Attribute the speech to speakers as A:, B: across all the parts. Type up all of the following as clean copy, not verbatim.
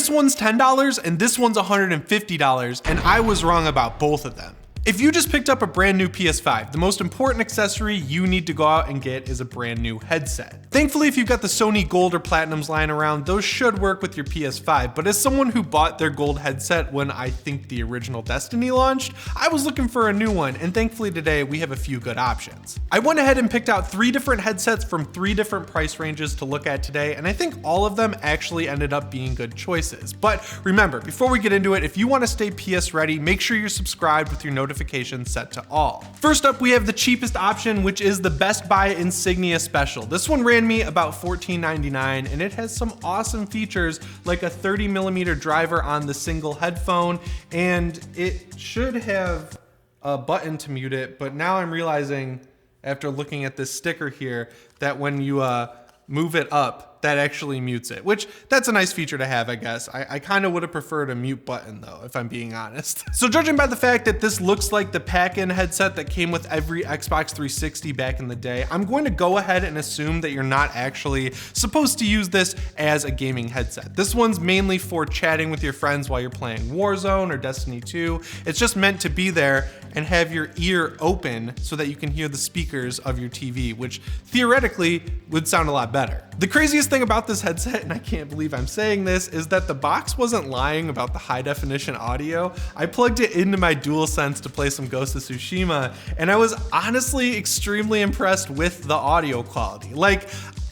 A: This one's $10 and this one's $150, and I was wrong about both of them. If you just picked up a brand new PS5, the most important accessory you need to go out and get is a brand new headset. Thankfully, if you've got the Sony Gold or Platinums lying around, those should work with your PS5, but as someone who bought their Gold headset when I think the original Destiny launched, I was looking for a new one, and thankfully today we have a few good options. I went ahead and picked out 3 different headsets from 3 different price ranges to look at today, and I think all of them actually ended up being good choices. But remember, before we get into it, if you want to stay PS ready, make sure you're subscribed with your notifications set to all. First up, we have the cheapest option, which is the Best Buy Insignia Special. This one ran me about $14.99, and it has some awesome features like a 30mm driver on the single headphone, and it should have a button to mute it, but now I'm realizing after looking at this sticker here that when you move it up, that actually mutes it, which that's a nice feature to have, I guess. I kind of would have preferred a mute button though, if I'm being honest. So judging by the fact that this looks like the pack-in headset that came with every Xbox 360 back in the day, I'm going to go ahead and assume that you're not actually supposed to use this as a gaming headset. This one's mainly for chatting with your friends while you're playing Warzone or Destiny 2. It's just meant to be there and have your ear open so that you can hear the speakers of your TV, which theoretically would sound a lot better. The craziest thing about this headset, and I can't believe I'm saying this, is that the box wasn't lying about the high definition audio. I plugged it into my DualSense to play some Ghost of Tsushima, and I was honestly extremely impressed with the audio quality. Like,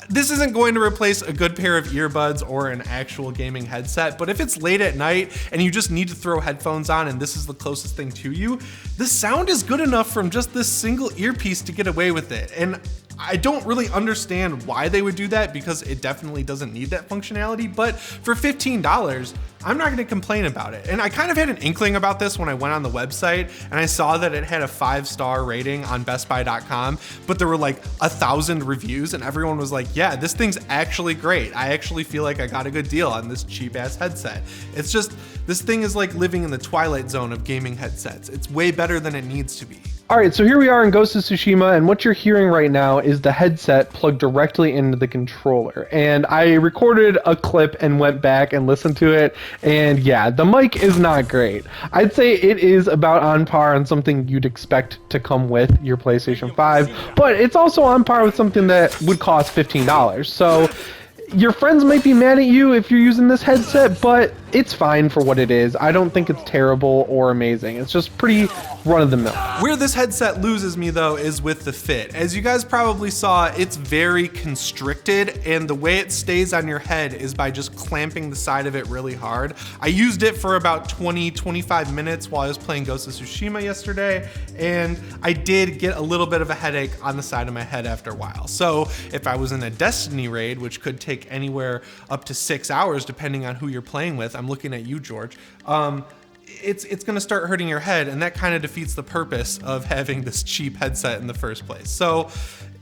A: this isn't going to replace a good pair of earbuds or an actual gaming headset, but if it's late at night and you just need to throw headphones on and this is the closest thing to you, the sound is good enough from just this single earpiece to get away with it. And I don't really understand why they would do that because it definitely doesn't need that functionality, but for $15, I'm not gonna complain about it. And I kind of had an inkling about this when I went on the website and I saw that it had a 5-star rating on bestbuy.com, but there were like 1,000 reviews and everyone was like, yeah, this thing's actually great. I actually feel like I got a good deal on this cheap ass headset. It's just, this thing is like living in the twilight zone of gaming headsets. It's way better than it needs to be.
B: All right, so here we are in Ghost of Tsushima, and what you're hearing right now is the headset plugged directly into the controller. And I recorded a clip and went back and listened to it, and yeah, the mic is not great. I'd say it is about on par on something you'd expect to come with your PlayStation 5, but it's also on par with something that would cost $15. So your friends might be mad at you if you're using this headset, but it's fine for what it is. I don't think it's terrible or amazing. It's just pretty run-of-the-mill.
A: Where this headset loses me though is with the fit. As you guys probably saw, it's very constricted, and the way it stays on your head is by just clamping the side of it really hard. I used it for about 20-25 minutes while I was playing Ghost of Tsushima yesterday, and I did get a little bit of a headache on the side of my head after a while. So if I was in a Destiny raid, which could take anywhere up to 6 hours depending on who you're playing with, I'm looking at you, George, it's gonna start hurting your head, and that kind of defeats the purpose of having this cheap headset in the first place. So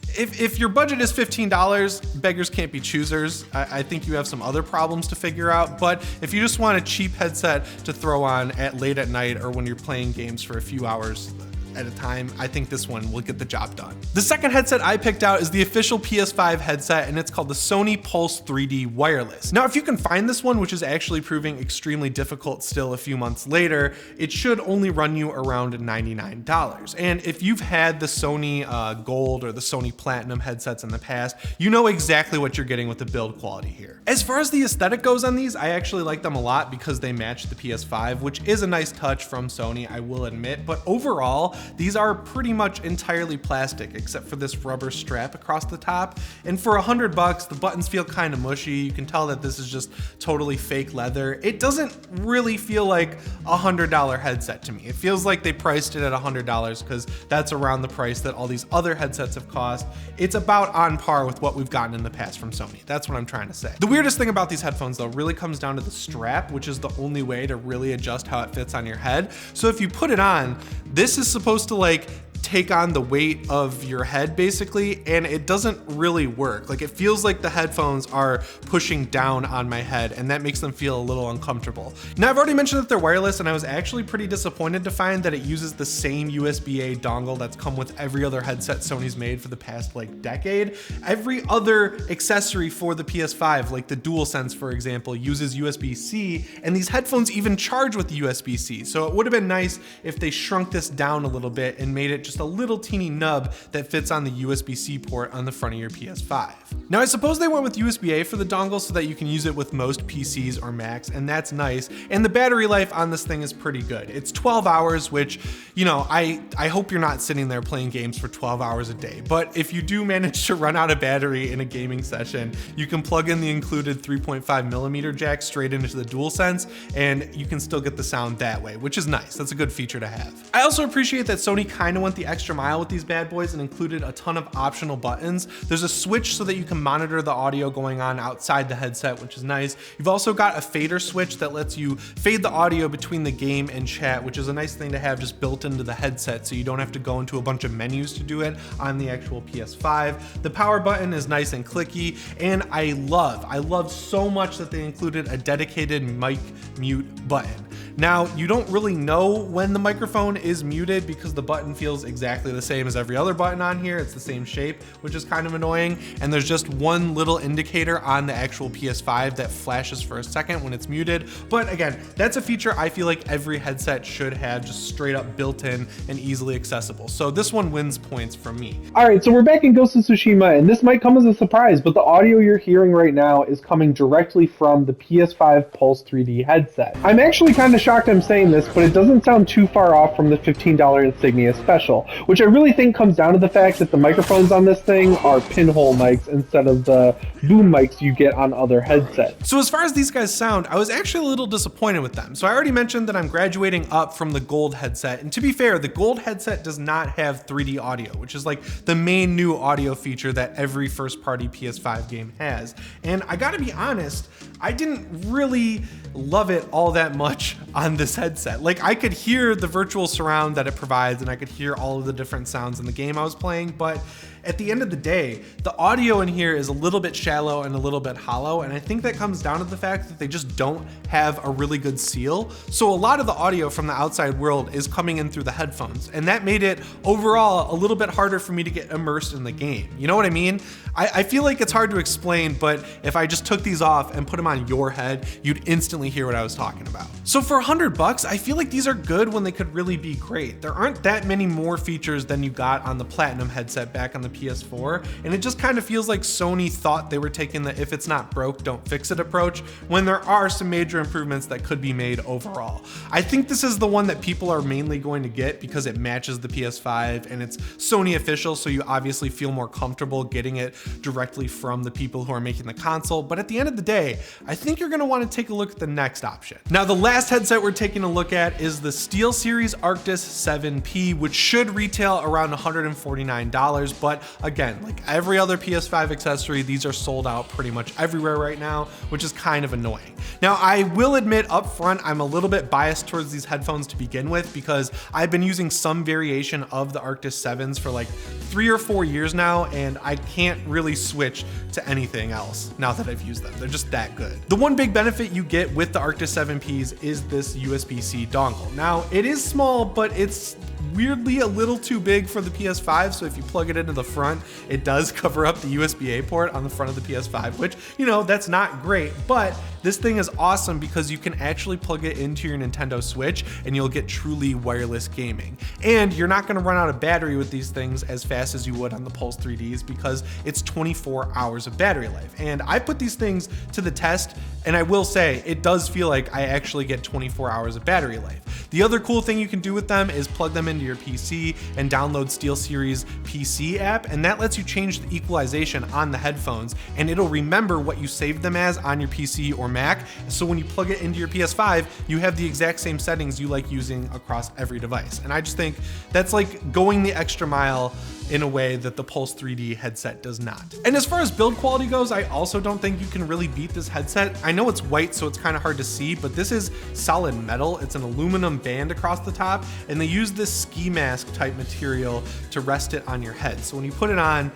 A: if your budget is $15, beggars can't be choosers. I think you have some other problems to figure out, but if you just want a cheap headset to throw on at late at night or when you're playing games for a few hours at a time, I think this one will get the job done. The second headset I picked out is the official PS5 headset, and it's called the Sony Pulse 3D Wireless. Now, if you can find this one, which is actually proving extremely difficult still a few months later, it should only run you around $99. And if you've had the Sony Gold or the Sony Platinum headsets in the past, you know exactly what you're getting with the build quality here. As far as the aesthetic goes on these, I actually like them a lot because they match the PS5, which is a nice touch from Sony, I will admit, but overall, these are pretty much entirely plastic except for this rubber strap across the top. And for $100, the buttons feel kind of mushy. You can tell that this is just totally fake leather. It doesn't really feel like a $100 headset to me. It feels like they priced it at $100 because that's around the price that all these other headsets have cost. It's about on par with what we've gotten in the past from Sony. That's what I'm trying to say. The weirdest thing about these headphones though really comes down to the strap, which is the only way to really adjust how it fits on your head. So if you put it on, this is supposed to like take on the weight of your head basically, and it doesn't really work. Like, it feels like the headphones are pushing down on my head, and that makes them feel a little uncomfortable. Now, I've already mentioned that they're wireless, and I was actually pretty disappointed to find that it uses the same USB-A dongle that's come with every other headset Sony's made for the past like decade. Every other accessory for the PS5, like the DualSense for example, uses USB-C, and these headphones even charge with USB-C. So it would have been nice if they shrunk this down a little bit and made it just a little teeny nub that fits on the USB-C port on the front of your PS5. Now, I suppose they went with USB-A for the dongle so that you can use it with most PCs or Macs, and that's nice. And the battery life on this thing is pretty good. It's 12 hours, which, you know, I hope you're not sitting there playing games for 12 hours a day. But if you do manage to run out of battery in a gaming session, you can plug in the included 3.5mm jack straight into the DualSense, and you can still get the sound that way, which is nice. That's a good feature to have. I also appreciate that Sony kind of went the extra mile with these bad boys and included a ton of optional buttons. There's a switch so that you can monitor the audio going on outside the headset, which is nice. You've also got a fader switch that lets you fade the audio between the game and chat, which is a nice thing to have just built into the headset, so you don't have to go into a bunch of menus to do it on the actual PS5. The power button is nice and clicky, and I love so much that they included a dedicated mic mute button. Now, you don't really know when the microphone is muted because the button feels exactly the same as every other button on here. It's the same shape, which is kind of annoying. And there's just one little indicator on the actual PS5 that flashes for a second when it's muted. But again, that's a feature I feel like every headset should have, just straight up built in and easily accessible. So this one wins points from me.
B: All right, so we're back in Ghost of Tsushima, and this might come as a surprise, but the audio you're hearing right now is coming directly from the PS5 Pulse 3D headset. I'm actually kind of shocked I'm saying this, but it doesn't sound too far off from the $15 Insignia Special, which I really think comes down to the fact that the microphones on this thing are pinhole mics instead of the boom mics you get on other headsets.
A: So as far as these guys sound, I was actually a little disappointed with them. So I already mentioned that I'm graduating up from the gold headset, and to be fair, the gold headset does not have 3D audio, which is like the main new audio feature that every first-party PS5 game has. And I gotta be honest, I didn't really love it all that much on this headset. Like, I could hear the virtual surround that it provides, and I could hear all of the different sounds in the game I was playing, but at the end of the day, the audio in here is a little bit shallow and a little bit hollow, and I think that comes down to the fact that they just don't have a really good seal. So a lot of the audio from the outside world is coming in through the headphones, and that made it overall a little bit harder for me to get immersed in the game. You know what I mean? I feel like it's hard to explain, but if I just took these off and put them on your head, you'd instantly hear what I was talking about. So for $100, I feel like these are good when they could really be great. There aren't that many more features than you got on the Platinum headset back on the PS4, and it just kind of feels like Sony thought they were taking the if it's not broke, don't fix it approach, when there are some major improvements that could be made overall. I think this is the one that people are mainly going to get because it matches the PS5 and it's Sony official, so you obviously feel more comfortable getting it directly from the people who are making the console. But at the end of the day, I think you're going to want to take a look at the next option. Now, the last headset we're taking a look at is the Steelseries Arctis 7P, which should retail around $149, but again, like every other PS5 accessory, these are sold out pretty much everywhere right now, which is kind of annoying. Now, I will admit up front, I'm a little bit biased towards these headphones to begin with because I've been using some variation of the Arctis 7s for like 3 or 4 years now, and I can't really switch to anything else now that I've used them. They're just that good. The one big benefit you get with the Arctis 7Ps is this USB-C dongle. Now, it is small, but it's weirdly a little too big for the PS5, so if you plug it into the front, it does cover up the USB-A port on the front of the PS5, which, you know, that's not great, but this thing is awesome because you can actually plug it into your Nintendo Switch and you'll get truly wireless gaming. And you're not gonna run out of battery with these things as fast as you would on the Pulse 3Ds because it's 24 hours of battery life. And I put these things to the test, and I will say, it does feel like I actually get 24 hours of battery life. The other cool thing you can do with them is plug them into your PC and download Steelseries Pc App, and that lets you change the equalization on the headphones, and it'll remember what you saved them as on your PC or Mac, so when you plug it into your PS5, you have the exact same settings you like using across every device. And I just think that's like going the extra mile in a way that the Pulse 3D headset does not. And as far as build quality goes, I also don't think you can really beat this headset. I know it's white, so it's kind of hard to see, but this is solid metal. It's an aluminum band across the top, and they use this ski mask type material to rest it on your head. So when you put it on,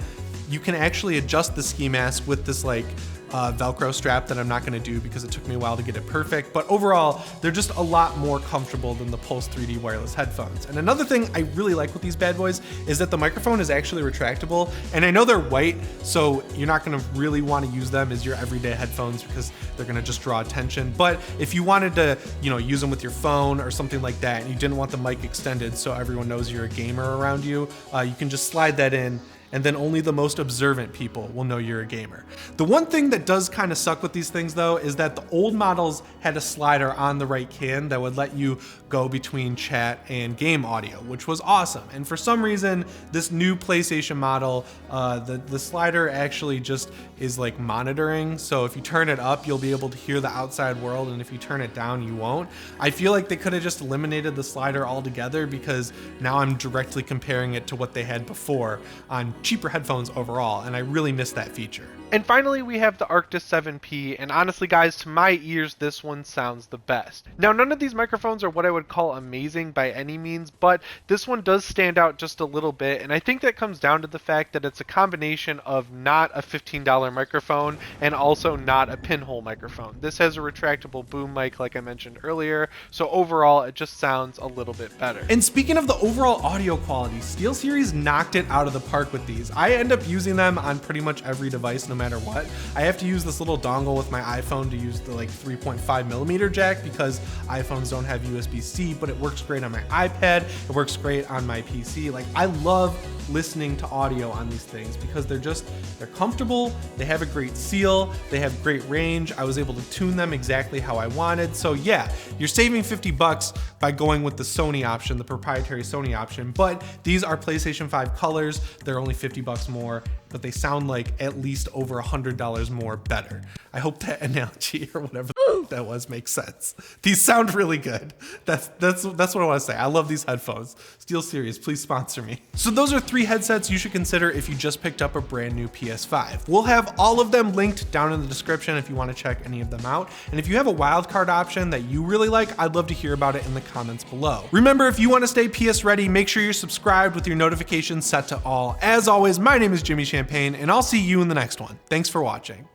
A: you can actually adjust the ski mask with this like Velcro strap that I'm not gonna do because it took me a while to get it perfect. But overall, they're just a lot more comfortable than the Pulse 3D wireless headphones. And another thing I really like with these bad boys is that the microphone is actually retractable. And I know they're white, so you're not gonna really wanna use them as your everyday headphones because they're gonna just draw attention. But if you wanted to, use them with your phone or something like that, and you didn't want the mic extended so everyone knows you're a gamer around you, you can just slide that in, and then only the most observant people will know you're a gamer. The one thing that does kind of suck with these things though is that the old models had a slider on the right can that would let you go between chat and game audio, which was awesome. And for some reason, this new PlayStation model, the slider actually just is like monitoring. So if you turn it up, you'll be able to hear the outside world, and if you turn it down, you won't. I feel like they could have just eliminated the slider altogether, because now I'm directly comparing it to what they had before on cheaper headphones overall, and I really miss that feature.
B: And finally, we have the Arctis 7P, and honestly guys, to my ears, this one sounds the best. Now, none of these microphones are what I would call amazing by any means, but this one does stand out just a little bit, and I think that comes down to the fact that it's a combination of not a $15 microphone and also not a pinhole microphone. This has a retractable boom mic like I mentioned earlier, so overall it just sounds a little bit better.
A: And speaking of the overall audio quality, SteelSeries knocked it out of the park with these. I end up using them on pretty much every device no matter what. I have to use this little dongle with my iPhone to use the 3.5mm jack because iPhones don't have USB-C, but it works great on my iPad. It works great on my PC. I love listening to audio on these things because they're comfortable, they have a great seal, they have great range. I was able to tune them exactly how I wanted. So yeah, you're saving $50 by going with the Sony option, the proprietary Sony option, but these are PlayStation 5 colors. They're only $50 more, but they sound like at least over $100 more better. I hope that analogy or whatever that was makes sense. These sound really good. That's what I want to say. I love these headphones. SteelSeries, please sponsor me. So those are 3 headsets you should consider if you just picked up a brand new PS5. We'll have all of them linked down in the description if you want to check any of them out. And if you have a wildcard option that you really like, I'd love to hear about it in the comments below. Remember, if you want to stay PS ready, make sure you're subscribed with your notifications set to all. As always, my name is Jimmy Champagne, and I'll see you in the next one. Thanks for watching.